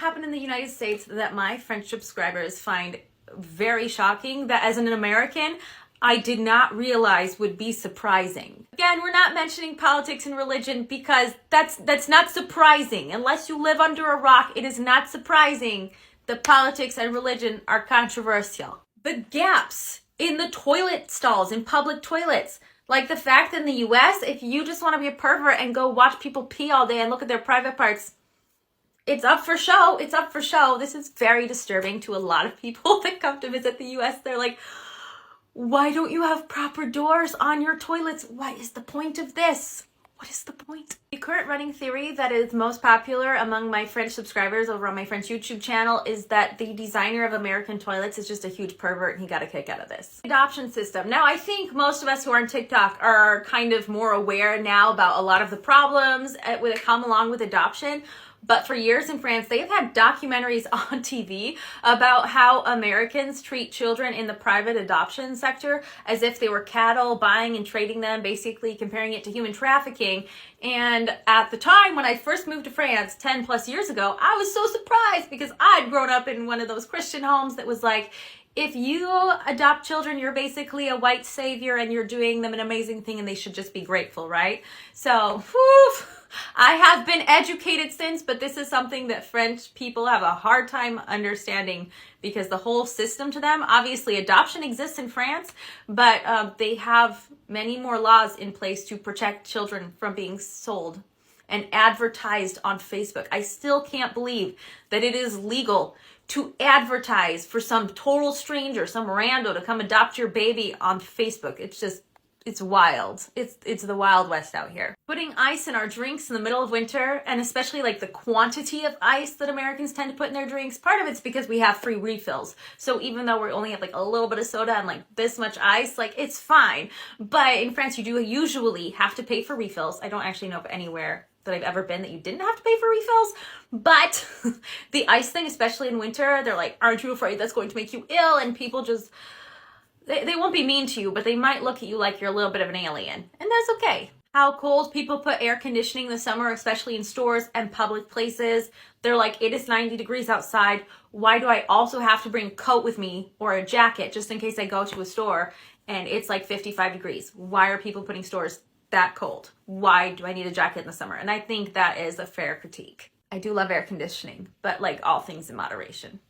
happened in the United States that my French subscribers find very shocking, that as an American, I did not realize would be surprising. Again, we're not mentioning politics and religion because that's not surprising. Unless you live under a rock, it is not surprising that politics and religion are controversial. The gaps in the toilet stalls, in public toilets, like the fact that in the US, if you just want to be a pervert and go watch people pee all day and look at their private parts, it's up for show. It's up for show. This is very disturbing to a lot of people that come to visit the US. They're like, why don't you have proper doors on your toilets? What is the point of this? What is the point? The current running theory that is most popular among my French subscribers over on my French YouTube channel is that the designer of American toilets is just a huge pervert and he got a kick out of this. Adoption system. Now, I think most of us who are on TikTok are kind of more aware now about a lot of the problems that come along with adoption. But for years in France, they have had documentaries on TV about how Americans treat children in the private adoption sector as if they were cattle, buying and trading them, basically comparing it to human trafficking. And at the time when I first moved to France 10 plus years ago, I was so surprised because I'd grown up in one of those Christian homes that was like, if you adopt children, you're basically a white savior and you're doing them an amazing thing and they should just be grateful, right? So, I have been educated since, but this is something that French people have a hard time understanding because the whole system to them, obviously adoption exists in France, but they have many more laws in place to protect children from being sold and advertised on Facebook. I still can't believe that it is legal to advertise for some total stranger, some rando to come adopt your baby on Facebook. It's wild. It's the Wild West out here. Putting ice in our drinks in the middle of winter, and especially like the quantity of ice that Americans tend to put in their drinks, part of it's because we have free refills. So even though we only have like a little bit of soda and like this much ice, like it's fine. But in France, you do usually have to pay for refills. I don't actually know of anywhere that I've ever been that you didn't have to pay for refills. But the ice thing, especially in winter, they're like, aren't you afraid that's going to make you ill? And people just, they won't be mean to you, but they might look at you like you're a little bit of an alien. And that's okay. How cold people put air conditioning in the summer, especially in stores and public places. They're like, it is 90 degrees outside. Why do I also have to bring a coat with me or a jacket just in case I go to a store and it's like 55 degrees? Why are people putting stores that cold? Why do I need a jacket in the summer? And I think that is a fair critique. I do love air conditioning, but like all things in moderation.